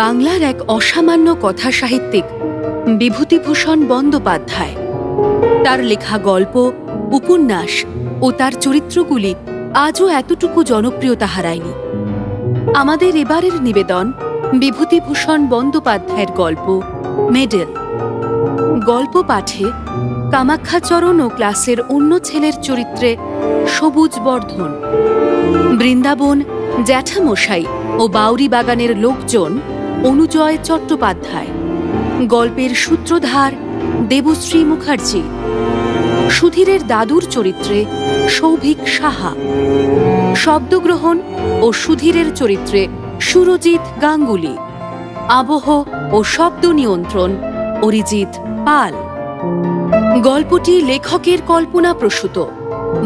বাংলার এক অসামান্য কথা সাহিত্যিক বিভূতিভূষণ বন্দ্যোপাধ্যায়। তার লেখা গল্প, উপন্যাস ও তার চরিত্রগুলি আজও এতটুকু জনপ্রিয়তা হারায়নি। আমাদের এবারের নিবেদন বিভূতিভূষণ বন্দ্যোপাধ্যায়ের গল্প মেডেল। গল্প পাঠে কামাখ্যাচরণ ও ক্লাসের অন্য ছেলের চরিত্রে সবুজ বর্ধন, বৃন্দাবন, জ্যাঠামশাই ও বাউরি বাগানের লোকজন অনুজয় চট্টোপাধ্যায়, গল্পের সূত্রধার দেবশ্রী মুখার্জি, সুধীরের দাদুর চরিত্রে সৌভিক সাহা, শব্দগ্রহণ ও সুধীরের চরিত্রে সুরজিৎ গাঙ্গুলি, আবহ ও শব্দ নিয়ন্ত্রণ অরিজিৎ পাল। গল্পটি লেখকের কল্পনাপ্রসূত,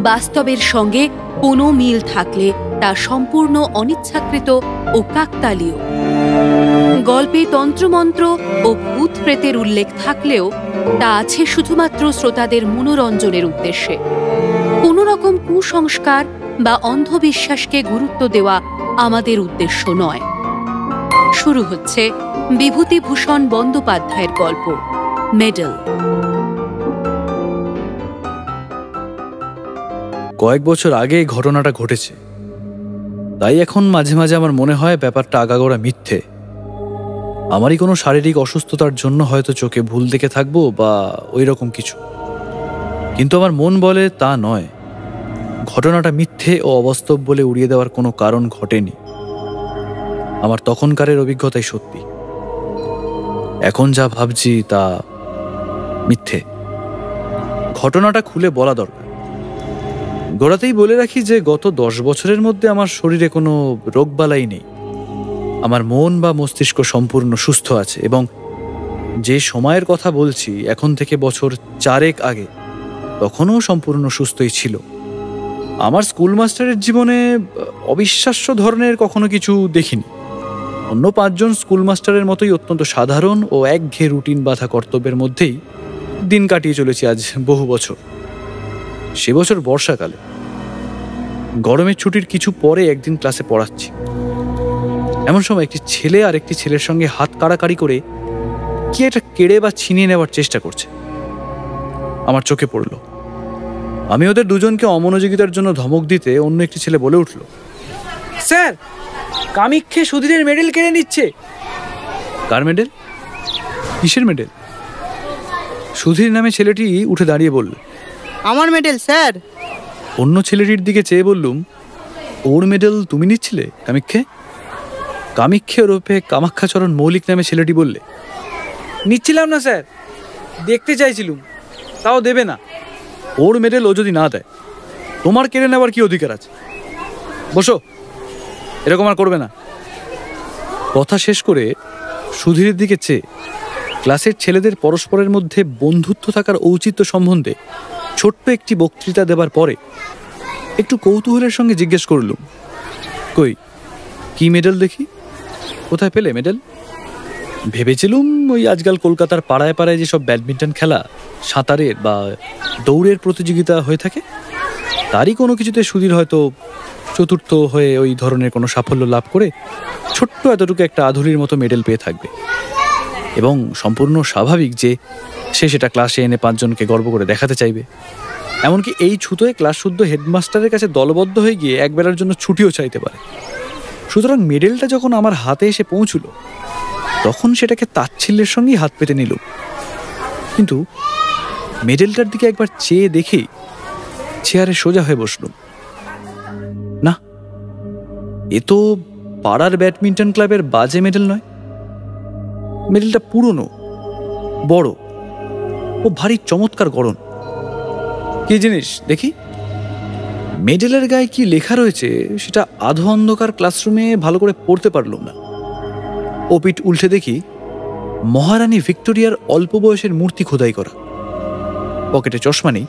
বাস্তবের সঙ্গে কোনো মিল থাকলে তা সম্পূর্ণ অনিচ্ছাকৃত ও কাকতালীয়। গল্পে তন্ত্রমন্ত্র ও ভূত প্রেতের উল্লেখ থাকলেও তা আছে শুধুমাত্র শ্রোতাদের মনোরঞ্জনের উদ্দেশ্যে। কোনো রকম কুসংস্কার বা অন্ধবিশ্বাসকে গুরুত্ব দেওয়া আমাদের উদ্দেশ্য নয়। শুরু হচ্ছে বিভূতিভূষণ বন্দ্যোপাধ্যায়ের গল্প মেডেল। কয়েক বছর আগে ঘটনাটা ঘটেছে, তাই এখন মাঝে মাঝে আমার মনে হয় ব্যাপারটা আগাগোড়া মিথ্যে। আমারই কোনো শারীরিক অসুস্থতার জন্য হয়তো চোখে ভুল দেখে থাকবো বা ওই রকম কিছু, কিন্তু আমার মন বলে তা নয়। ঘটনাটা মিথ্যে ও অবাস্তব বলে উড়িয়ে দেওয়ার কোনো কারণ ঘটেনি। আমার তখনকারের অভিজ্ঞতাই সত্যি। এখন যা ভাবছি তা মিথ্যে। ঘটনাটা খুলে বলা দরকার। গোড়াতেই বলে রাখি যে গত 10 বছরের মধ্যে আমার শরীরে কোনো রোগবালাই নেই। আমার মন বা মস্তিষ্ক সম্পূর্ণ সুস্থ আছে এবং যে সময়ের কথা বলছি এখন থেকে বছর 4 আগে, তখনও সম্পূর্ণ সুস্থই ছিল। আমার স্কুল মাস্টারের জীবনে অবিশ্বাস্য ধরনের কখনো কিছু দেখিনি। অন্য 5 জন স্কুল মাস্টারের মতোই অত্যন্ত সাধারণ ও একঘেয়ে রুটিন বাঁধা কর্তব্যের মধ্যেই দিন কাটিয়ে চলেছি আজ বহু বছর। সে বছর বর্ষাকালে গরমের ছুটির কিছু পরে একদিন ক্লাসে পড়াচ্ছি। এমন সময় একটি ছেলে আর একটি ছেলের সঙ্গে হাত কাড়াকাড়ি করে কি একটা কেড়ে বা ছিনিয়ে নেওয়ার চেষ্টা করছে। আমার চোখে পড়ল। আমি ওদের দুজনকে অমনোযোগিতার জন্য ধমক দিতে অন্য একটি ছেলে বলে উঠল, স্যার, কামিক্ষে সুধীরের মেডেল কেড়ে নিচ্ছে। কার মেডেল? কিসের মেডেল? সুধীর নামে ছেলেটি উঠে দাঁড়িয়ে বলল, আমার মেডেল স্যার। অন্য ছেলেটির দিকে চেয়ে বললুম, ওর মেডেল তুমি নিচ্ছিলে কামিক্ষে? কামিক্ষে ওরফে কামাখ্যাচরণ মৌলিক নামে ছেলেটি বললে, নিচ্ছিলাম না স্যার, দেখতে চাইছিলুম, তাও দেবে না। ওর মেডেল ও যদি না দেয় তোমার কেড়ে নেওয়ার কি অধিকার আছে? বসো, এরকম আর করবে না। কথা শেষ করে সুধীরের দিকে চেয়ে ক্লাসের ছেলেদের পরস্পরের মধ্যে বন্ধুত্ব থাকার ঔচিত্য সম্বন্ধে ছোট্ট একটি বক্তৃতা দেবার পরে একটু কৌতূহলের সঙ্গে জিজ্ঞেস করলুম, কই কি মেডেল দেখি? কোথায় পেলে মেডেল? ভেবেছিলুম ওই আজকাল কলকাতার পাড়ায় পাড়ায় যেসব ব্যাডমিন্টন খেলা, সাঁতারের বা দৌড়ের প্রতিযোগিতা হয়ে থাকে, তারই কোনো কিছুতে সুধীর হয়তো চতুর্থ হয়ে ওই ধরনের কোনো সাফল্য লাভ করে ছোট্ট এতটুকু একটা আধুলির মতো মেডেল পেয়ে থাকবে এবং সম্পূর্ণ স্বাভাবিক যে সে সেটা ক্লাসে এনে 5 জনকে গর্ব করে দেখাতে চাইবে। এমনকি এই ছুতোয় ক্লাস শুদ্ধ হেডমাস্টারের কাছে দলবদ্ধ হয়ে গিয়ে একবেলার জন্য ছুটিও চাইতে পারে। সুতরাং মেডেলটা যখন আমার হাতে এসে পৌঁছল তখন সেটাকে তাচ্ছিল্যের সঙ্গেই হাত পেতে নিল, কিন্তু মেডেলটার দিকে একবার চেয়ে দেখেই চেয়ারে সোজা হয়ে বসল। না, এ তো পাড়ার ব্যাডমিন্টন ক্লাবের বাজে মেডেল নয়। মেডেলটা পুরনো, বড় ও ভারী চমৎকার গড়ন। কি জিনিস দেখি? মেডেলের গায়ে কি লেখা রয়েছে সেটা আধো অন্ধকার ক্লাসরুমে ভালো করে পড়তে পারলাম না। ও পিঠ উল্টে দেখি মহারানী ভিক্টোরিয়ার অল্প বয়সের মূর্তি খোদাই করা। পকেটে চশমা নেই,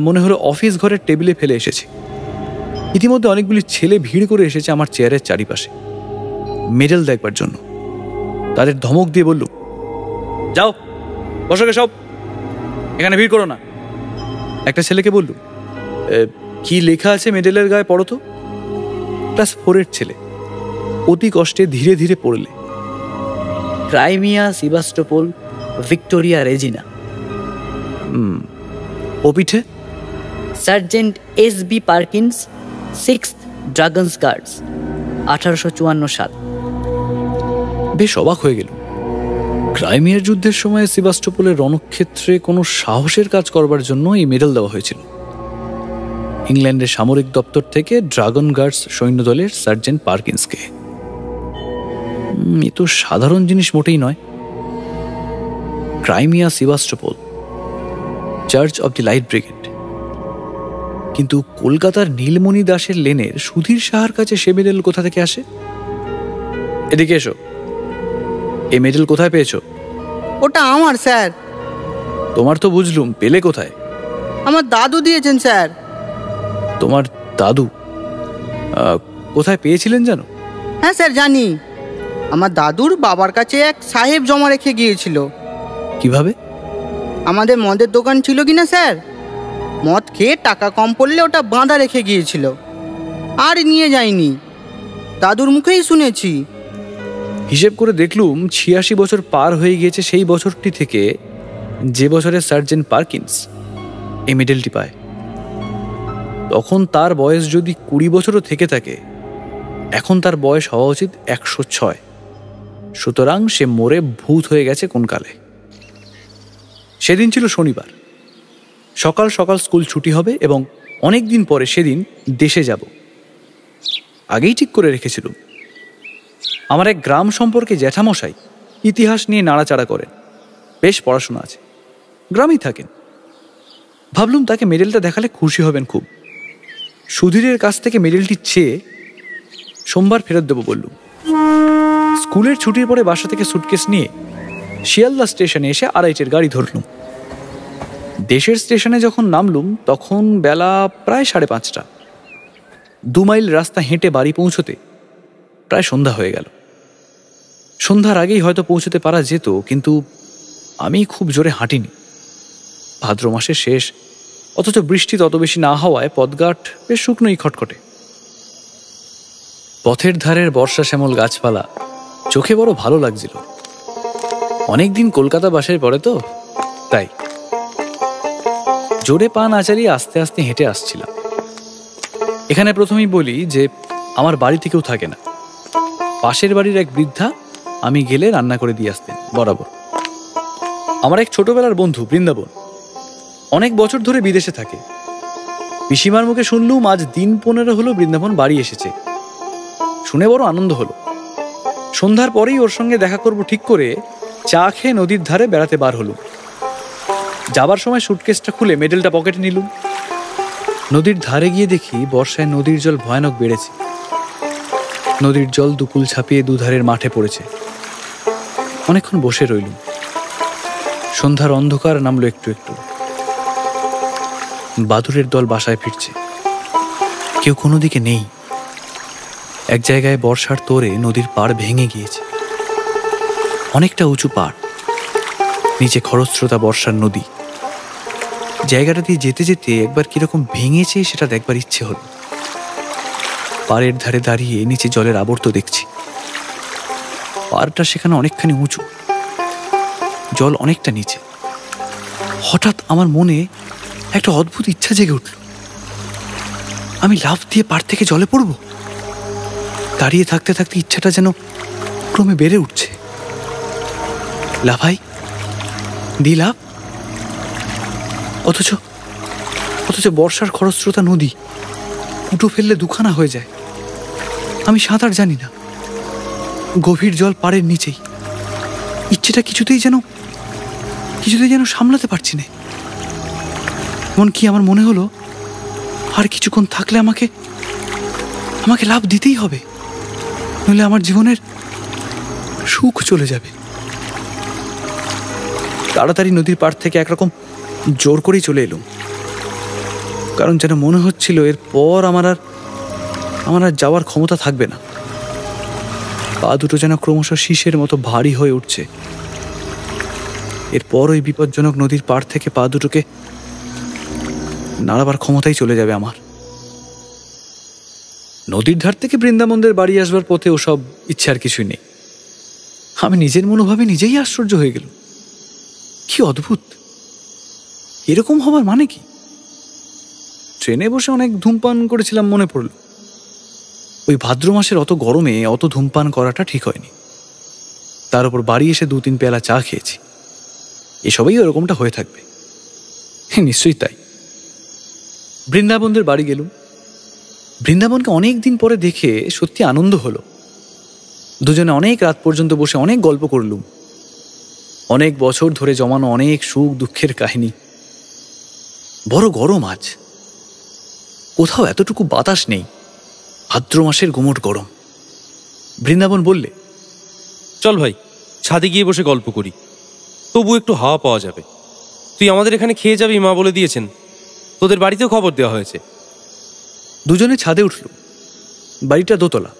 মনে হলো অফিস ঘরের টেবিলে ফেলে এসেছে। ইতিমধ্যে অনেকগুলি ছেলে ভিড় করে এসেছে আমার চেয়ারের চারিপাশে মেডেল দেখবার জন্য। তাদের ধমক দিয়ে বলল, যাও বসকে সব, এখানে ভিড় করো না। একটা ছেলেকে বলল, কি লেখা আছে মেডেলের গায়ে পড়ো তো। ক্লাস 4 ছেলে অতি কষ্টে ধীরে ধীরে পড়লে ক্রাইমিয়া, সিভাস্টোপোল, ভিক্টোরিয়া, রেজিনা। ও পিঠে? Sergeant S.B. Perkins, 6th dragons guards, 1854 সাল। বেশ অবাক হয়ে গেল। ক্রাইমিয়ার যুদ্ধের সময় সিভাস্টোপোলের রণক্ষেত্রে কোনো সাহসের কাজ করবার জন্য এই মেডেল দেওয়া হয়েছিল ইংল্যান্ডের সামরিক দপ্তর থেকে ড্রাগন গার্ডস সৈন্যদলের সার্জেন্ট পার্কিন্সকে। এ তো সাধারণ জিনিস মোটেই নয়। Crimea, Sevastopol, church of the light brigade. কিন্তু কলকাতার নীলমণি দাসের লেনের সুধীর সাহার কাছে সে মেডেল কোথা থেকে আসে? এদিকে এসো, এই মেডেল কোথায় পেয়েছো? ওটা আমার স্যার। তোমার তো বুঝলুম, পেলে কোথায়? আমার দাদু দিয়েছেন স্যার। তোমার দাদু? কোথায় পেয়েছিলেন জানো? হ্যাঁ স্যার জানি। আমার দাদুর বাবার কাছে এক সাহেব জমা রেখে গিয়েছিল। কিভাবে? আমাদের মদের দোকান ছিল কিনা স্যার, মদ খেয়ে টাকা কম পড়লে ওটা বাঁধা রেখে গিয়েছিল, আর নিয়ে যায়নি। দাদুর মুখেই শুনেছি। হিসেব করে দেখলুম 86 বছর পার হয়ে গিয়েছে সেই বছরটি থেকে যে বছরে সার্জেন্ট পার্কিন্স এই মেডেলটি পায়। তখন তার বয়স যদি 20 বছরও থেকে থাকে, এখন তার বয়স হওয়া উচিত 106। সুতরাং সে মরে ভূত হয়ে গেছে কোন কালে। সেদিন ছিল শনিবার। সকাল সকাল স্কুল ছুটি হবে এবং অনেক দিন পরে সেদিন দেশে যাব। আগেই ঠিক করে রেখেছিল। আমার এক গ্রাম সম্পর্কে জ্যাঠামশাই ইতিহাস নিয়ে নাড়াচাড়া করেন, বেশ পড়াশোনা আছে, গ্রামেই থাকেন। ভাবলুম তাকে মেডেলটা দেখালে খুশি হবেন খুব। সুধীরের কাছ থেকে মেডেলটি চেয়ে সোমবার ফেরত দেবো বললুম। স্কুলের ছুটির পরে বাসা থেকে সুটকেস নিয়ে শিয়ালদা স্টেশনে এসে আড়াইটের গাড়ি ধরলুম। দেশের স্টেশনে যখন নামলুম তখন বেলা প্রায় 5:30। 2 মাইল রাস্তা হেঁটে বাড়ি পৌঁছতে প্রায় সন্ধ্যা হয়ে গেল। সন্ধ্যার আগেই হয়তো পৌঁছতে পারা যেত, কিন্তু আমি খুব জোরে হাঁটিনি। ভাদ্র মাসের শেষ, অথচ বৃষ্টি তত বেশি না হওয়ায় পথঘাট বেশ শুকনোই খটখটে। পথের ধারের বর্ষা শ্যামল গাছপালা চোখে বড় ভালো লাগছিল। অনেকদিন কলকাতা বাসায় পড়ে তো, তাই জোরে পা না চালিয়ে আস্তে আস্তে হেঁটে আসছিলাম। এখানে প্রথমেই বলি যে আমার বাড়িতে কেউ থাকে না। পাশের বাড়ির এক বৃদ্ধা আমি গেলে রান্না করে দিয়ে আসতেন বরাবর। আমার এক ছোটবেলার বন্ধু বৃন্দাবন অনেক বছর ধরে বিদেশে থাকে। পিসিমার মুখে শুনলুম আজ দিন 15 হলো বৃন্দাবন বাড়ি এসেছে। শুনে বড় আনন্দ হলো। সন্ধ্যার পরেই ওর সঙ্গে দেখা করব ঠিক করে চা খেয়ে নদীর ধারে বেড়াতে বার হলুম। যাবার সময় সুটকেসটা খুলে মেডেলটা পকেটে নিলুম। নদীর ধারে গিয়ে দেখি বর্ষায় নদীর জল ভয়ানক বেড়েছে। নদীর জল দুকুল ছাপিয়ে দুধারের মাঠে পড়েছে। অনেকক্ষণ বসে রইলুম। সন্ধ্যার অন্ধকার নামলো একটু একটু। বাদুড়ের দল বাসায় ফিরছে। কেউ কোনো দিকে নেই। এক জায়গায় বর্ষার তোরে নদীর পাড় ভেঙে গিয়েছে। অনেকটা উঁচু পাড়, নিচে খরস্রোতা বর্ষার নদী। জায়গাটা দিয়ে যেতে যেতে একবার কিরকম ভেঙেছে সেটা দেখবার ইচ্ছে হলো। পাড়ের ধারে দাঁড়িয়ে নিচে জলের আবর্ত দেখছি। পাড়টা সেখানে অনেকখানি উঁচু, জল অনেকটা নিচে। হঠাৎ আমার মনে একটা অদ্ভুত ইচ্ছা জেগে উঠল। আমি লাফ দিয়ে পাড় থেকে জলে পড়ব। দাঁড়িয়ে থাকতে থাকতে ইচ্ছাটা যেন ক্রমে বেড়ে উঠছে। লাফাই, দি লাফ। অথচ বর্ষার খরস্রোতা নদী, উঠো ফেললে দুখানা হয়ে যায়। আমি সাঁতার জানি না। গভীর জল পাড়ের নিচেই। ইচ্ছেটা কিছুতেই যেন সামলাতে পারছি না। এমনকি আমার মনে হলো আর কিছুক্ষণ থাকলে আমাকে লাফ দিতেই হবে, নইলে আমার জীবনের সুখ চলে যাবে। তাড়াতাড়ি নদীর পাড় থেকে একরকম জোর করেই চলে এলুম, কারণ যেন মনে হচ্ছিল এরপর আমার আর যাওয়ার ক্ষমতা থাকবে না। পা দুটো যেন ক্রমশ শীষের মতো ভারী হয়ে উঠছে। এরপর ওই বিপজ্জনক নদীর পাড় থেকে পা দুটোকে নাড়াবার ক্ষমতাই চলে যাবে আমার। নদীর ধার থেকে বৃন্দাবনদের বাড়ি আসবার পথে ওসব ইচ্ছে আর কিছুই নেই। আমি নিজের মনোভাবে নিজেই আশ্চর্য হয়ে গেল। কি অদ্ভুত! এরকম হবার মানে কি? ট্রেনে বসে অনেক ধূমপান করেছিলাম মনে পড়ল। ওই ভাদ্র মাসের অত গরমে অত ধূমপান করাটা ঠিক হয়নি। তার উপর বাড়ি এসে 2-3 পেয়ালা চা খেয়েছি। এসবই ওরকমটা হয়ে থাকবে। নিশ্চয়ই তাই। বৃন্দাবনদের বাড়ি গেলুম। বৃন্দাবনকে অনেক দিন পরে দেখে সত্যি আনন্দ হলো। দুজনে অনেক রাত পর্যন্ত বসে অনেক গল্প করলুম। অনেক বছর ধরে জমানো অনেক সুখ দুঃখের কাহিনী। বড় গরম আজ, কোথাও এতটুকু বাতাস নেই। ভাদ্র মাসের গুমোট গরম। বৃন্দাবন বললে, চল ভাই, ছাদে গিয়ে বসে গল্প করি, তবু একটু হাওয়া পাওয়া যাবে। তুই আমাদের এখানে খেয়ে যাবি, মা বলে দিয়েছেন। তোদের বাড়িতেও খবর দেওয়া হয়েছে। দুজনে ছাদে উঠল। বাড়িটা দোতলা।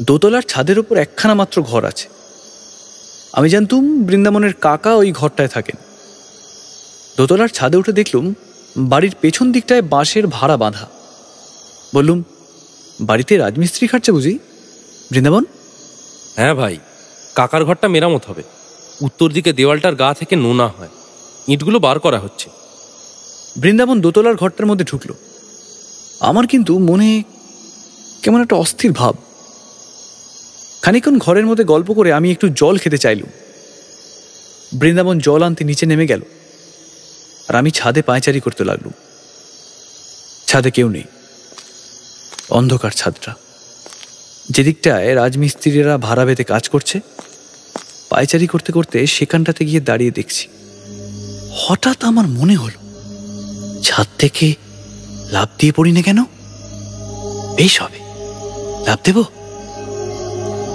দোতলার ছাদের উপর একখানা মাত্র ঘর আছে। আমি জানতুম বৃন্দাবনের কাকা ওই ঘরটায় থাকেন। দোতলার ছাদে উঠে দেখলুম বাড়ির পেছন দিকটায় বাঁশের ভাড়া বাঁধা। বললুম, বাড়িতে রাজমিস্ত্রি খাটছে বুঝি বৃন্দাবন? হ্যাঁ ভাই, কাকার ঘরটা মেরামত হবে। উত্তর দিকে দেওয়ালটার গা থেকে নোনা হয়, ইঁটগুলো বার করা হচ্ছে। বৃন্দাবন দোতলার ঘরটার মধ্যে ঢুকল। আমার কিন্তু মনে কেমন একটা অস্থির ভাব। খানিকক্ষণ ঘরের মধ্যে গল্প করে আমি একটু জল খেতে চাইলুম। বৃন্দাবন জল আনতে নিচে নেমে গেল, আর আমি ছাদে পায়চারি করতে লাগলুম। ছাদে কেউ নেই, অন্ধকার ছাদটা। যেদিকটায় রাজমিস্ত্রিরা ভাড়া বেঁধে কাজ করছে, পায়চারি করতে করতে সেখানটাতে গিয়ে দাঁড়িয়ে দেখছি। হঠাৎ আমার মনে হলো, ছাদ থেকে লাফ দিয়ে পড়ি না কেন? বেশ হবে, লাফ দেব।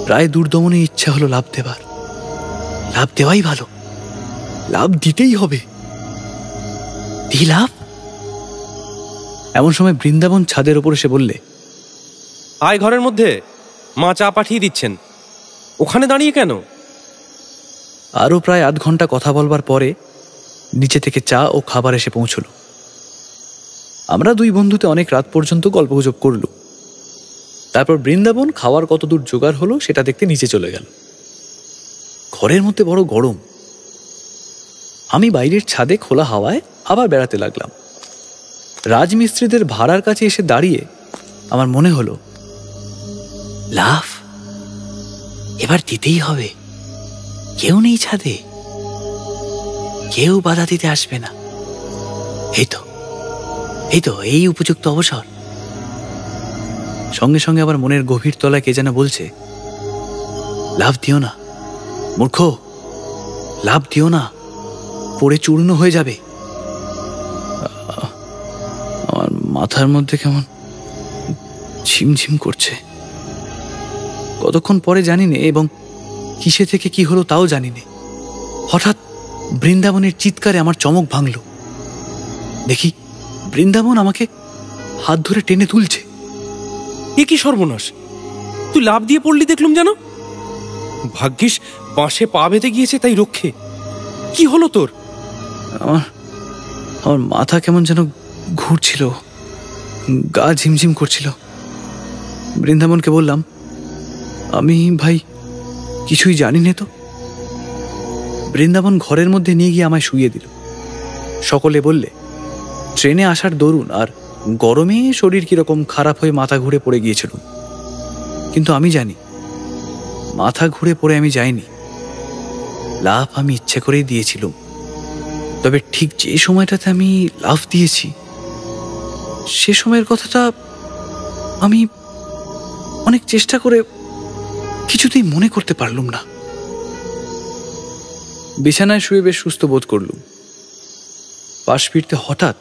প্রায় দুর্দমনে ইচ্ছা হলো লাফ দেবার। লাফ দেওয়াই ভালো, লাফ দিতেই হবে। দি লাফ। এমন সময় বৃন্দাবন ছাদের ওপর এসে বললে, আয় ঘরের মধ্যে, মা চা পাঠিয়ে দিচ্ছেন। ওখানে দাঁড়িয়ে কেন? আরও প্রায় আধ ঘন্টা কথা বলবার পরে নিচে থেকে চা ও খাবার এসে পৌঁছল। আমরা দুই বন্ধুতে অনেক রাত পর্যন্ত গল্পগুজব করল। তারপর বৃন্দাবন খাওয়ার কতদূর জোগাড় হলো সেটা দেখতে নিচে চলে গেল। ঘরের মধ্যে বড় গরম। আমি বাইরের ছাদে খোলা হাওয়ায় আবার বেড়াতে লাগলাম। রাজমিস্ত্রিদের ভাড়ার কাছে এসে দাঁড়িয়ে আমার মনে হলো, লাফ এবার দিতেই হবে। কেউ নেই ছাদে, কেউ বাধা দিতে আসবে না। এই তো এই উপযুক্ত অবসর। সঙ্গে সঙ্গে আবার মনের গভীর তলায় কে যেন বলছে, লাফ দিও না মূর্খ, লাফ দিও না, পড়ে চূর্ণ হয়ে যাবে। আমার মাথার মধ্যে কেমন ঝিমঝিম করছে। কতক্ষণ পরে জানি নে, এবং কিসে থেকে কি হলো তাও জানি নে। হঠাৎ বৃন্দাবনের চিৎকারে আমার চমক ভাঙল। দেখি বৃন্দাবন আমাকে হাত ধরে টেনে তুলছে। এ কি সর্বনাশ! তুই লাফ দিয়ে পড়লি দেখলুম যেন। ভাগ্যিস বাঁশে পা বেঁধে গিয়েছে, তাই রক্ষে। কি হলো তোর? আমার মাথা কেমন যেন ঘুরছিল, গা ঝিমঝিম করছিল। বৃন্দাবনকে বললাম, আমি ভাই কিছুই জানি না তো। বৃন্দাবন ঘরের মধ্যে নিয়ে গিয়ে আমায় শুইয়ে দিল। সকলে বললে, ট্রেনে আসার দরুন আর গরমে শরীর কিরকম খারাপ হয়ে মাথা ঘুরে পড়ে গিয়েছিল। কিন্তু আমি জানি, মাথা ঘুরে পড়ে আমি যাইনি। লাফ আমি ইচ্ছে করেই দিয়েছিলাম। তবে ঠিক যে সময়টাতে আমি লাফ দিয়েছি, সে সময়ের কথাটা আমি অনেক চেষ্টা করে কিছুতেই মনে করতে পারলুম না। বিছানায় শুয়ে বেশ সুস্থ বোধ করলুম। পাশ ফিরতে হঠাৎ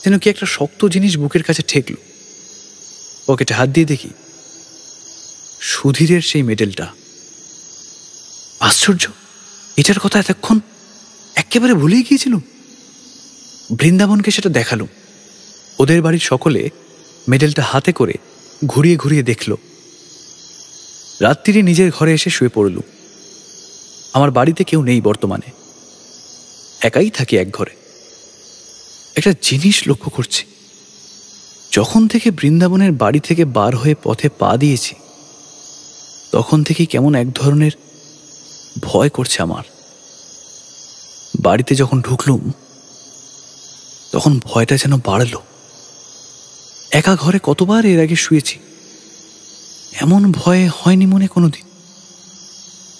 যেন কি একটা শক্ত জিনিস বুকের কাছে ঠেকল। পকেটে হাত দিয়ে দেখি সুধীরের সেই মেডেলটা। আশ্চর্য, এটার কথা এতক্ষণ একেবারে ভুলেই গিয়েছিলাম। বৃন্দাবনকে সেটা দেখালুম। ওদের বাড়ির সকলে মেডেলটা হাতে করে ঘুরিয়ে ঘুরিয়ে দেখল। রাত্রিরে নিজের ঘরে এসে শুয়ে পড়লুম। আমার বাড়িতে কেউ নেই বর্তমানে, একাই থাকি এক ঘরে। একটা জিনিস লক্ষ্য করছি, যখন থেকে বৃন্দাবনের বাড়ি থেকে বার হয়ে পথে পা দিয়েছি, তখন থেকেই কেমন এক ধরনের ভয় করছে আমার। বাড়িতে যখন ঢুকলুম তখন ভয়টা যেন বাড়ল। একা ঘরে কতবার এর আগে শুয়েছি, এমন ভয় হয়নি মনে কোনোদিন।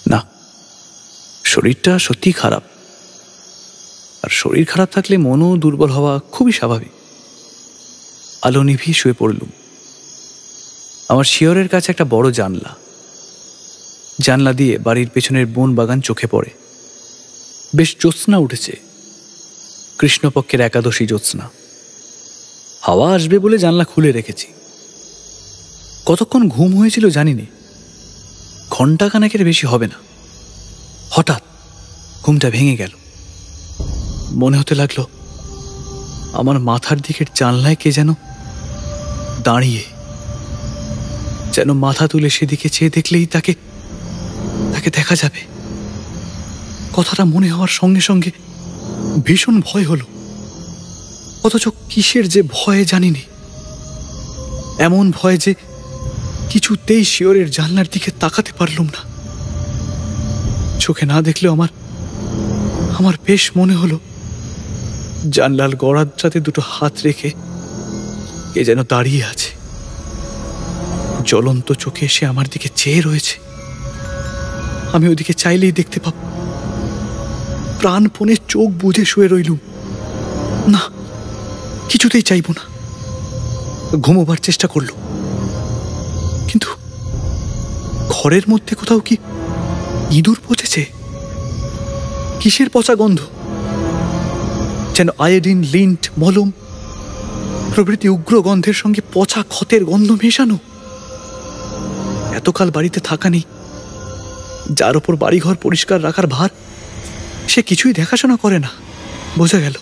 না, শরীরটা সত্যি খারাপ, আর শরীর খারাপ থাকলে মনও দুর্বল হওয়া খুবই স্বাভাবিক। আলো নিভিয়ে শুয়ে পড়লুম। আমার শিয়রের কাছে একটা বড় জানলা। জানলা দিয়ে বাড়ির পেছনের বন বাগান চোখে পড়ে। বেশ জ্যোৎস্না উঠেছে, কৃষ্ণপক্ষের একাদশী জ্যোৎস্না। হাওয়া আসবে বলে জানলা খুলে রেখেছি। কতক্ষণ ঘুম হয়েছিল জানিনি, ঘণ্টাখানেকের বেশি হবে না। হঠাৎ ঘুমটা ভেঙে গেল। মনে হতে লাগলো আমার মাথার দিকের জানলায় কে যেন দাঁড়িয়ে, যেন মাথা তুলে সেদিকে চেয়ে দেখলেই তাকে দেখা যাবে। কথাটা মনে হওয়ার সঙ্গে সঙ্গে ভীষণ ভয় হলো, অথচ কিসের যে ভয় জানিনি। এমন ভয় যে কিছুতেই শিয়রের জানলার দিকে তাকাতে পারলুম না। চোখে না দেখলেও আমার বেশ মনে হলো জানলার গড়াটাতে দুটো হাত রেখে কে যেন দাঁড়িয়ে আছে, জ্বলন্ত চোখে এসে আমার দিকে চেয়ে রয়েছে। আমি ওদিকে চাইলেই দেখতে পাব। প্রাণপণে চোখ বুজে শুয়ে রইলুম। না, কিছুতেই চাইব না। ঘুমোবার চেষ্টা করল, কিন্তু ঘরের মধ্যে কোথাও কি ইঁদুর পচেছে? কিসের পচা গন্ধ? যেন আয়োডিন, লিন্ট, মলম প্রভৃতি উগ্র গন্ধের সঙ্গে পচা ক্ষতের গন্ধ মেশানো। এতকাল বাড়িতে থাকা নেই, যার ওপর বাড়িঘর পরিষ্কার রাখার ভার, সে কিছুই দেখাশোনা করে না। বোঝা গেল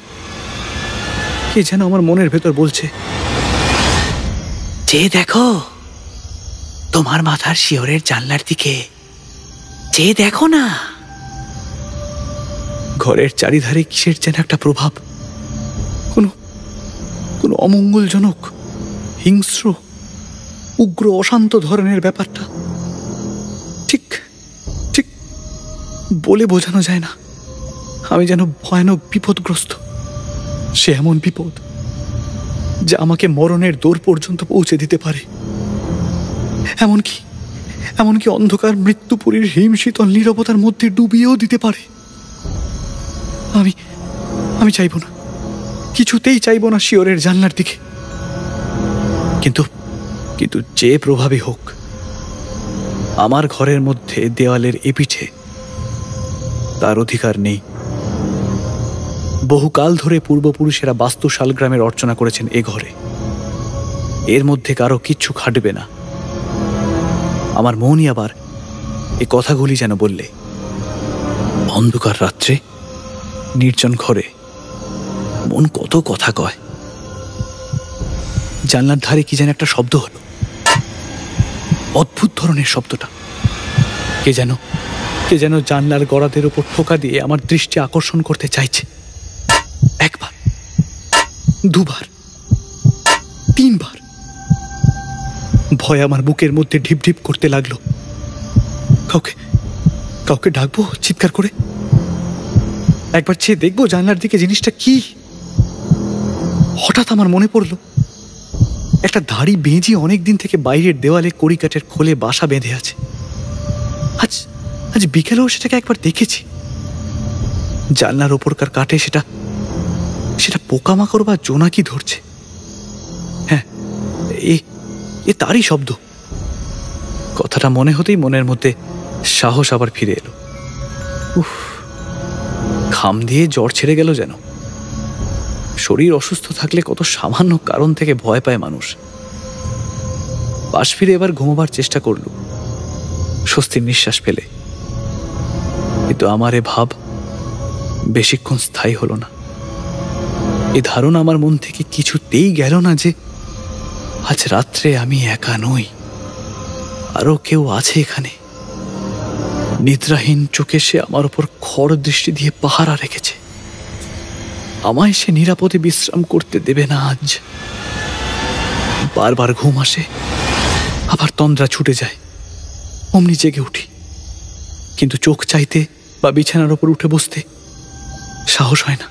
কে যেন আমার মনের ভেতর বলছে, যে দেখো তোমার মাথার শিয়রের জানলার দিকে, যে দেখো না। ঘরের চারিধারে কিসের যেন একটা প্রভাব, কোনো অমঙ্গলজনক, হিংস্র, উগ্র, অশান্ত ধরনের ব্যাপারটা। ঠিক ঠিক বলে বোঝানো যায় না। আমি যেন ভয়ানক বিপদগ্রস্ত। সে এমন বিপদ যা আমাকে মরণের দোর পর্যন্ত পৌঁছে দিতে পারে। এমনকি অন্ধকার মৃত্যুপুরীর হিমশীতল নীরবতার মধ্যে ডুবিয়েও দিতে পারে। আমি চাইব না, কিছুতেই চাইব না শিয়রের জানলার দিকে। কিন্তু যে প্রভাবই হোক, আমার ঘরের মধ্যে দেওয়ালের এপিঠে তার অধিকার নেই। বহুকাল ধরে পূর্বপুরুষেরা বাস্তু শালগ্রামের অর্চনা করেছেন এ ঘরে। এর মধ্যে কারো কিচ্ছু খাটবে না। আমার মনই আবার এ কথাগুলি যেন বললে। অন্ধকার রাত্রে নির্জন ঘরে মন কত কথা কয়। জানলার ধারে কি যেন একটা শব্দ হলো, অদ্ভুত ধরনের শব্দটা। কে যেন জানলার গড়াদের উপর ঠোকা দিয়ে আমার দৃষ্টি আকর্ষণ করতে চাইছে। একবার, দুবার, তিনবার। ভয় আমার বুকের মধ্যে ঢিপ ঢিপ করতে লাগলো। কাউকে ডাকবো চিৎকার করে? একবার চেয়ে দেখবো জানলার দিকে জিনিসটা কি? হঠাৎ আমার মনে পড়লো একটা দাড়ি বেঁজি অনেকদিন থেকে বাইরের দেওয়ালে কড়িকাঠের খোলে বাসা বেঁধে আছে। আজ বিকেলেও সেটাকে একবার দেখেছি। জানলার ওপরকার কাঠে সেটা পোকামাকড় বা জোনাকি ধরছে। হ্যাঁ, এ তারই শব্দ। কথাটা মনে হতেই মনের মধ্যে সাহস আবার ফিরে এলো। উফ, ঘাম দিয়ে জ্বর ছেড়ে গেল যেন। শরীর অসুস্থ থাকলে কত সামান্য কারণ থেকে ভয় পায় মানুষ। পাশ ফিরে এবার ঘুমোবার চেষ্টা করল, স্বস্তির নিঃশ্বাস ফেলে। কিন্তু আমার এ ভাব বেশিক্ষণ স্থায়ী হলো না। এ ধারণা আমার মন থেকে কিছুতেই গেল না যে আজ রাত্রে আমি একা নই, আরো কেউ আছে এখানে। নিদ্রাহীন চোখে সে আমার উপর খড় দৃষ্টি দিয়ে পাহারা রেখেছে। আমায় সে নিরাপদে বিশ্রাম করতে দেবে না আজ। বারবার ঘুম আসে, আবার তন্দ্রা ছুটে যায়। অমনি জেগে উঠি, কিন্তু চোখ চাইতে বা বিছানার ওপর উঠে বসতে সাহস হয় না।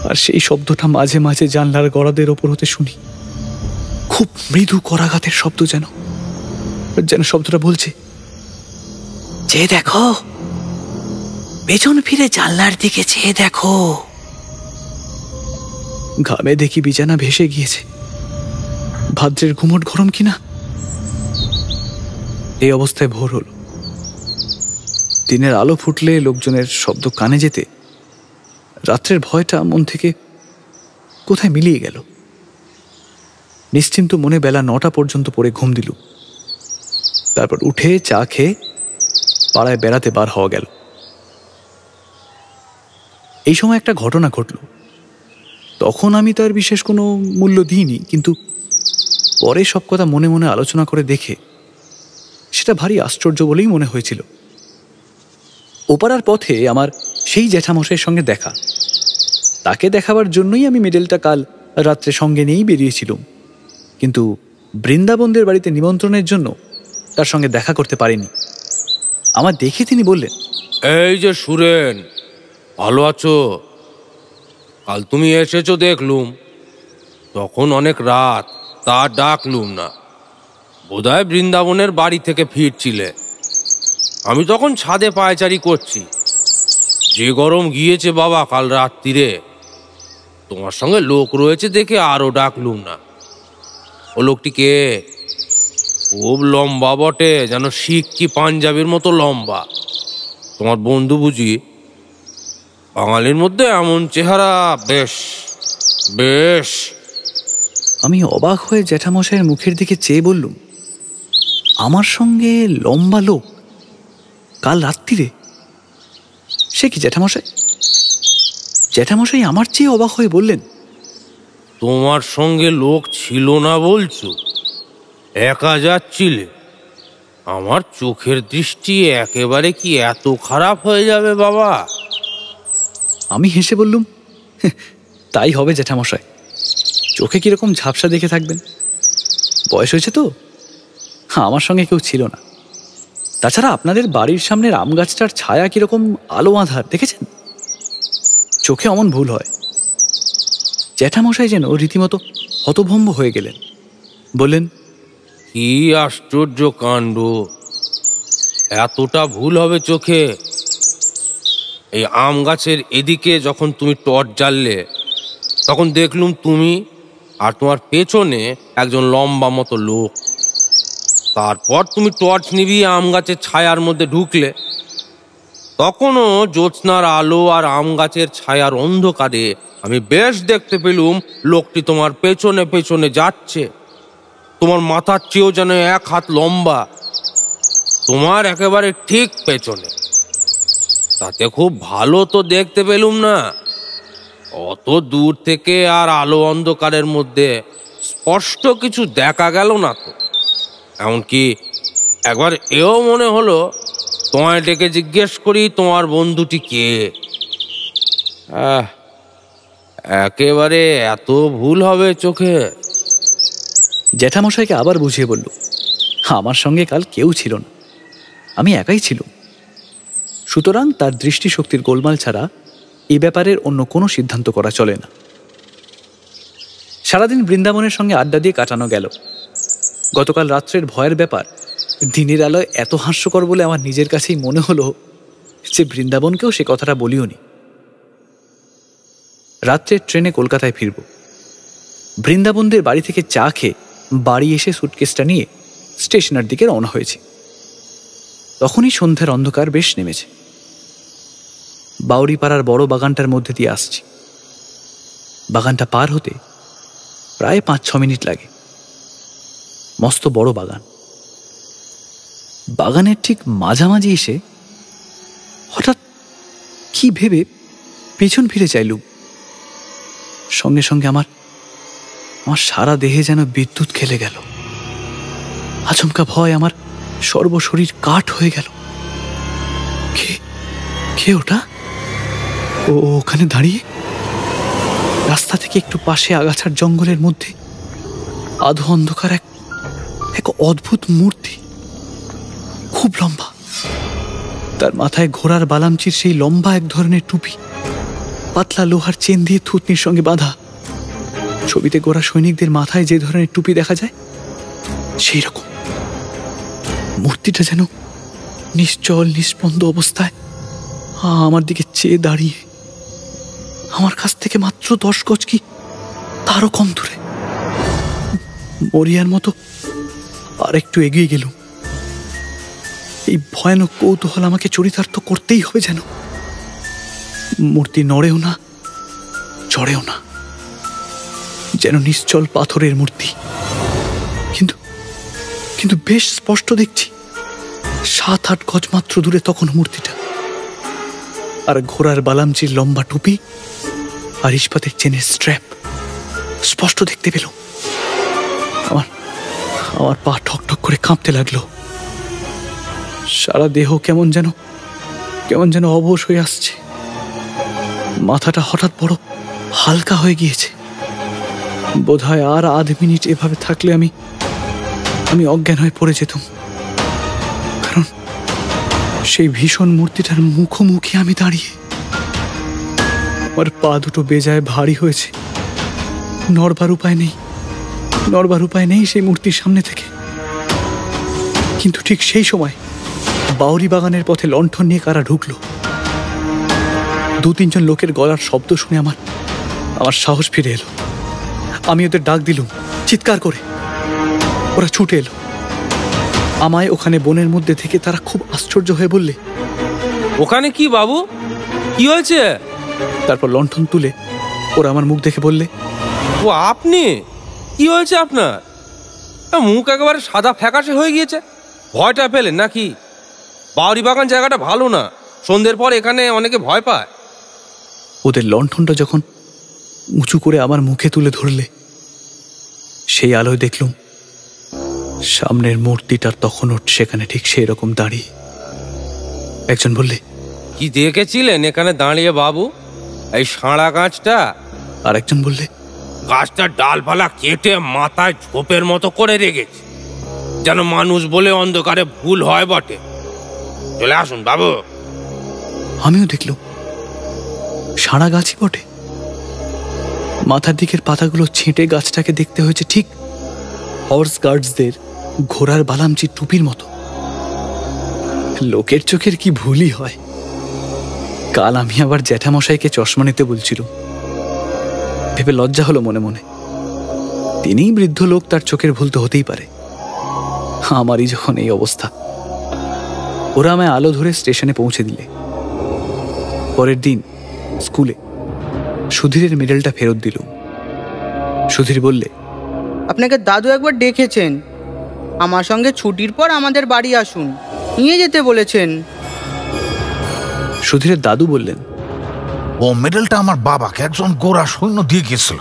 আর সেই শব্দটা মাঝে মাঝে জানলার গড়াদের ওপর হতে শুনি, খুব মৃদু করাঘাতের শব্দ, যেন যেন শব্দটা বলছে, চেয়ে দেখো, পেছন ফিরে জানলার দিকে চেয়ে দেখো। ঘামে দেখি বিছানা ভেসে গিয়েছে। ভাদ্রের ঘুমট গরম কিনা। এই অবস্থায় ভোর হলো। দিনের আলো ফুটলে লোকজনের শব্দ কানে যেতে রাত্রের ভয়টা মন থেকে কোথায় মিলিয়ে গেল। নিশ্চিন্ত মনে বেলা 9টা পর্যন্ত পড়ে ঘুম দিল। তারপর উঠে চা খেয়ে পাড়ায় বেড়াতে বার হওয়া গেল। এই সময় একটা ঘটনা ঘটল। তখন আমি তার বিশেষ কোনো মূল্য দিইনি, কিন্তু পরে সব কথা মনে মনে আলোচনা করে দেখে সেটা ভারী আশ্চর্য বলেই মনে হয়েছিল। ওপারার পথে আমার সেই জ্যাঠামশাইয়ের সঙ্গে দেখা। তাকে দেখাবার জন্যই আমি মেডেলটা কাল রাত্রে সঙ্গে নিয়েই বেরিয়েছিলাম, কিন্তু বৃন্দাবনদের বাড়িতে নিমন্ত্রণের জন্য তার সঙ্গে দেখা করতে পারিনি। আমার দেখে তিনি বললেন, এই যে সুরেন, ভালো আছো? কাল তুমি এসেছো দেখলুম, তখন অনেক রাত, তা ডাকলুম না। বোধহয় বৃন্দাবনের বাড়ি থেকে ফিরছিলে। আমি তখন ছাদে পায়চারি করছি। যে গরম গিয়েছে বাবা কাল রাত্রিরে, তোমার সঙ্গে লোক রয়েছে দেখে আরো ডাকলুম না। ও লোকটি কে? খুব লম্বা বটে, যেন শিখ কি পাঞ্জাবির মতো লম্বা। তোমার বন্ধু বুঝি? বাঙালির মধ্যে এমন চেহারা, বেশ বেশ। আমি অবাক হয়ে জ্যাঠামশাইয়ের মুখের দিকে চেয়ে বললুম, আমার সঙ্গে লম্বা লোক কাল রাত্রিরে? সে কি জ্যাঠামশাই? জ্যাঠামশাই আমার চেয়ে অবাক হয়ে বললেন, তোমার সঙ্গে লোক ছিল না বলছো? একা যাচ্ছিলে? আমার চোখের দৃষ্টি একেবারে কি এত খারাপ হয়ে যাবে বাবা? আমি হেসে বললুম, তাই হবে জ্যাঠামশাই। চোখে কিরকম ঝাপসা দেখে থাকবেন, বয়স হয়েছে তো। আমার সঙ্গে কেউ ছিল না। তাছাড়া আপনাদের বাড়ির সামনের আম গাছটার ছায়া কিরকম আলো আঁধার দেখেছেন? চোখে অমন ভুল হয়। জ্যাঠামশাই যেন রীতিমতো হতভম্ব হয়ে গেলেন। বললেন, কি আশ্চর্য কাণ্ড! এতটা ভুল হবে চোখে? এই আম গাছের এদিকে যখন তুমি টর্চ জ্বাললে, তখন দেখলুম তুমি আর তোমার পেছনে একজন লম্বা মতো লোক। তারপর তুমি টর্চ নিভিয়ে আম গাছের ছায়ার মধ্যে ঢুকলে, তখনও জ্যোৎস্নার আলো আর আম গাছের ছায়ার অন্ধকারে আমি বেশ দেখতে পেলুম লোকটি তোমার পেছনে পেছনে যাচ্ছে। তোমার মাথার চেয়েও যেন 1 হাত লম্বা, তোমার একেবারে ঠিক পেছনে। তাতে খুব ভালো তো দেখতে পেলুম না। অত দূর থেকে আর আলো অন্ধকারের মধ্যে স্পষ্ট কিছু দেখা গেল না তো। এমনকি একবার এও মনে হলো তোমায় ডেকে জিজ্ঞেস করি তোমার বন্ধুটি কে। একেবারে এত ভুল হবে চোখে? জ্যাঠামশাইকে আবার বুঝিয়ে বলল, আমার সঙ্গে কাল কেউ ছিল না, আমি একাই ছিল। সুতরাং তার দৃষ্টিশক্তির গোলমাল ছাড়া এ ব্যাপারের অন্য কোনো সিদ্ধান্ত করা চলে না। সারাদিন বৃন্দাবনের সঙ্গে আড্ডা দিয়ে কাটানো গেল। গতকাল রাত্রের ভয়ের ব্যাপার দিনের আলোয় এত হাস্যকর বলে আমার নিজের কাছেই মনে হলো যে বৃন্দাবনকেও সে কথাটা বলিও নি। রাত্রে ট্রেনে কলকাতায় ফিরব। বৃন্দাবনদের বাড়ি থেকে চা খেয়ে বাড়ি এসে সুটকেসটা নিয়ে স্টেশনের দিকে রওনা হয়েছে। তখনই সন্ধ্যার অন্ধকার বেশ নেমেছে। বাউরিপাড়ার বড় বাগানটার মধ্যে দিয়ে আসছি। বাগানটা পার হতে প্রায় 5-6 মিনিট লাগে। মস্ত বড় বাগান। বাগানের ঠিক মাঝামাঝি এসে হঠাৎ কি ভেবে পেছন ফিরে চাইলুম। সঙ্গে সঙ্গে আমার সারা দেহে যেন বিদ্যুৎ খেলে গেল। আচমকা ভয় আমার সর্বশরীর কাঠ হয়ে গেল। কে ওটা? ওখানে দাঁড়িয়ে রাস্তা থেকে একটু পাশে আগাছার জঙ্গলের মধ্যে আধো অন্ধকার এক অদ্ভুত মূর্তি, খুব লম্বা, তার মাথায় ঘোড়ার বালামচির সেই লম্বা এক ধরনের টুপি, পাতলা লোহার চেন দিয়ে থুতনির সঙ্গে বাঁধা। ছবিতে গোরা সৈনিকদের মাথায় যে ধরনের টুপি দেখা যায় সেই রকম। মূর্তিটা যেন নিশ্চল নিস্পন্দ অবস্থায় আমার দিকে চেয়ে দাঁড়িয়ে, আমার কাছ থেকে মাত্র 10 গজ কি তারও কম দূরে। মরিয়ার মতো আর একটু এগিয়ে গেলুম। এই ভয়ানক কৌতূহল আমাকে চরিতার্থ করতেই হবে যেন। মূর্তি নড়েও না, চড়েও না, যেন নিশ্চল পাথরের মূর্তি। কিন্তু কিন্তু বেশ স্পষ্ট দেখছি 7-8 গজ মাত্র দূরে তখন মূর্তিটা। আর ঘোড়ার বালামচির লম্বা টুপি আর ইস্পাতের চেনের স্ট্র্যাপ স্পষ্ট দেখতে পেল। আমার পা ঠকঠক করে কাঁপতে লাগলো। সারা দেহ কেমন যেন অবশ হয়ে আসছে। মাথাটা হঠাৎ বড় হালকা হয়ে গিয়েছে। বোধহয় আর আধ মিনিট এভাবে থাকলে আমি অজ্ঞান হয়ে পড়ে যেতাম। কারণ সেই ভীষণ মূর্তিটার মুখোমুখি আমি দাঁড়িয়ে। আমার পা দুটো বেজায় ভারী হয়েছে। নড়বার উপায় নেই সেই মূর্তির সামনে থেকে। কিন্তু ঠিক সেই সময় বাউরি বাগানের পথে লণ্ঠন নিয়ে কারা ঢুকলো। 2-3 জন লোকের গলার শব্দ শুনে আমার সাহস ফিরে এলো। আমি ওদের ডাক দিলুম চিৎকার করে। ওরা ছুটে এলো। আমায় ওখানে বনের মধ্যে থেকে তারা খুব আশ্চর্য হয়ে বললে, ওখানে কি বাবু, কি হয়েছে? তারপর লণ্ঠন তুলে ওরা আমার মুখ দেখে বললে, ও আপনি? কি হয়েছে আপনার? মুখ একেবারে সাদা ফ্যাকাশে হয়ে গিয়েছে। ভয়টা পেলেন নাকি? বাউরি বাগান জায়গাটা ভালো না, সন্ধ্যের পর এখানে অনেকে ভয় পায়। ওদের লণ্ঠনটা যখন উঁচু করে আমার মুখে তুলে ধরলে, সেই আলোয় দেখলুম সামনের মূর্তিটার তখনও সেখানে ঠিক সেই রকম দাঁড়িয়ে। একজন বললে, কি দেখেছিলেন এখানে দাঁড়িয়ে বাবু? এই সাঁড়া গাছটা। আর একজন বললে, গাছটার ডালপালা কেটে মাথায় ঝোপের মতো করে রেখেছে, যেন মানুষ বলে অন্ধকারে ভুল হয় বটে। চলে আসুন বাবু। আমিও দেখলুম সারা গাছই বটে। মাথার দিকের পাতাগুলো ছেঁটে গাছটাকে দেখতে হয়েছে ঠিক হর্স গার্ডসদের ঘোড়ার বালামচির টুপির মতো। লোকের চোখের কি ভুলই হয়। কাল আমি আবার জ্যাঠামশাইকে চশমা নিতে বলছিল, ভেবে লজ্জা হলো মনে মনে। তিনিই বৃদ্ধ লোক, তার চোখের ভুল তো হতেই পারে। আমারই যখন এই অবস্থা। ওরা আমায় আলো ধরে স্টেশনে পৌঁছে দিলে। পরের দিন স্কুলে সুধীরের মেডেলটা ফেরত দিল। সুধীর বললে, আপনাকে দাদু একবার ডেকেছেন, আমার সঙ্গে ছুটির পর আমাদের বাড়ি আসুন, নিয়ে যেতে বলেছেন। সুধীরের দাদু বললেন, ও মেডেলটা আমার বাবাকে একজন গোরা সৈন্য দিয়ে গেছিল,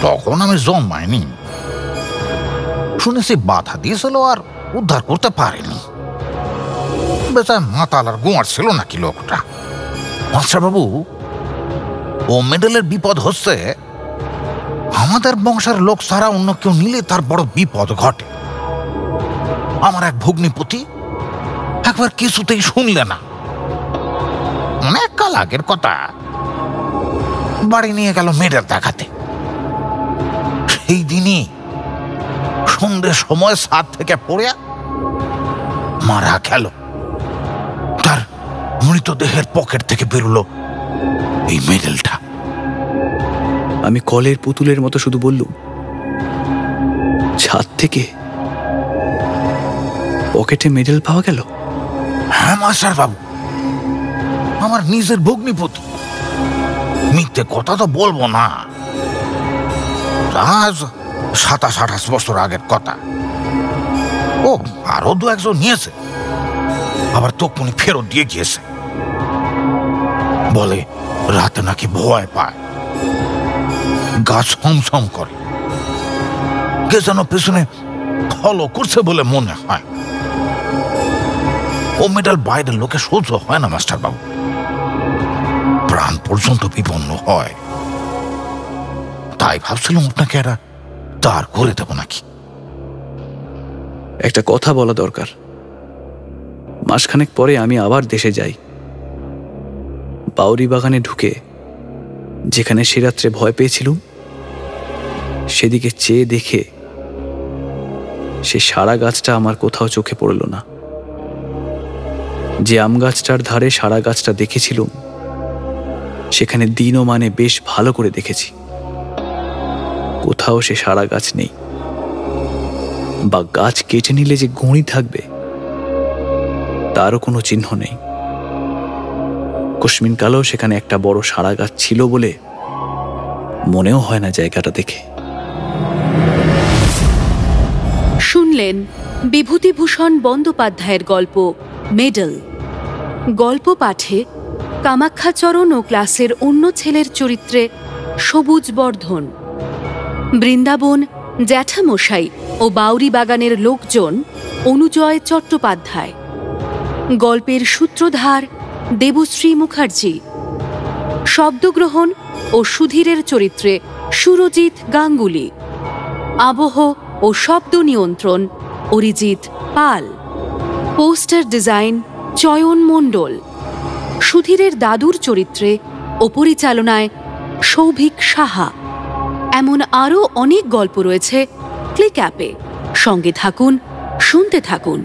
তখন আমি জন্মাইনি। শুনেছি বাধা দিয়েছিল আর উদ্ধার করতে পারেনি। বেচায় মাতাল আর গোয়ার ছিল নাকি লোকটা। মাস্টার বাবু, ও মেডেলের বিপদ হচ্ছে আমাদের বংশের লোক ছাড়া অন্য কেউ নিলে তার বড় বিপদ ঘটে। আমার এক ভগ্নিপতি একবার কিছুতেই শুনলে না। অনেক কাল আগের কথা, বাড়ি নিয়ে গেল মেডেল দেখাতে। সেই দিনই সন্ধ্যের সময় ছাদ থেকে পড়ে মারা গেল। তার মৃতদেহের পকেট থেকে বেরোলো এই মেডেলটা। আমি কলের পুতুলের মতো শুধু বললুম, ছাদ থেকে পকেটে মেডেল পাওয়া গেল? হ্যাঁ মাস্টার বাবু, আমার নিজের ভগ্নিপতি। মিথ্যে কথা তো বলবো না, আজ 27-28 বছর আগের কথা। ও আরো 2-1 নিয়েছে, আবার তখনই ফেরত দিয়ে গিয়েছে। বলে রাতে নাকি ভয় পায়, গাছ ছমছম করে, কে যেন পেছনে ফলো করছে বলে মনে হয়। ও মেডেল বাইরের লোকে সহ্য হয় না মাস্টার বাবু, প্রাণ পর্যন্ত বিপন্ন হয়। তাই ভাবছিলাম আপনাকে এরা দাঁড় করে দেব নাকি। একটা কথা বলা দরকার। মাসখানেক পরে আমি আবার দেশে যাই। বাউরি বাগানে ঢুকে যেখানে সে রাত্রে ভয় পেয়েছিলুম, সেদিকে চেয়ে দেখে সে সারা গাছটা আমার কোথাও চোখে পড়ল না। যে আম গাছটার ধারে সারা গাছটা দেখেছিলুম, সেখানে দিন ও মানে বেশ ভালো করে দেখেছি, কোথাও সে সারা গাছ নেই। বা গাছ কেটে নিলে যে গুঁড়ি থাকবে তারও কোনো চিহ্ন নেই। কস্মিনকালেও সেখানে একটা বড় সারা গাছ ছিল বলে মনেও হয় না জায়গাটা দেখে। শুনলেন বিভূতিভূষণ বন্দ্যোপাধ্যায়ের গল্প মেডেল। গল্প পাঠে কামাখ্যাচরণ ও ক্লাসের অন্য ছেলের চরিত্রে সবুজ বর্ধন, বৃন্দাবন, জ্যাঠামশাই ও বাউরি বাগানের লোকজন অনুজয় চট্টোপাধ্যায়, গল্পের সূত্রধার দেবশ্রী মুখার্জি, শব্দগ্রহণ ও সুধীরের চরিত্রে সুরজিৎ গাঙ্গুলি, আবহ ও শব্দ নিয়ন্ত্রণ অরিজিৎ পাল, পোস্টার ডিজাইন চয়ন মণ্ডল, সুধীরের দাদুর চরিত্রে ও পরিচালনায় সৌভিক সাহা। এমন আরও অনেক গল্প রয়েছে ক্লিক অ্যাপে। সঙ্গে থাকুন, শুনতে থাকুন।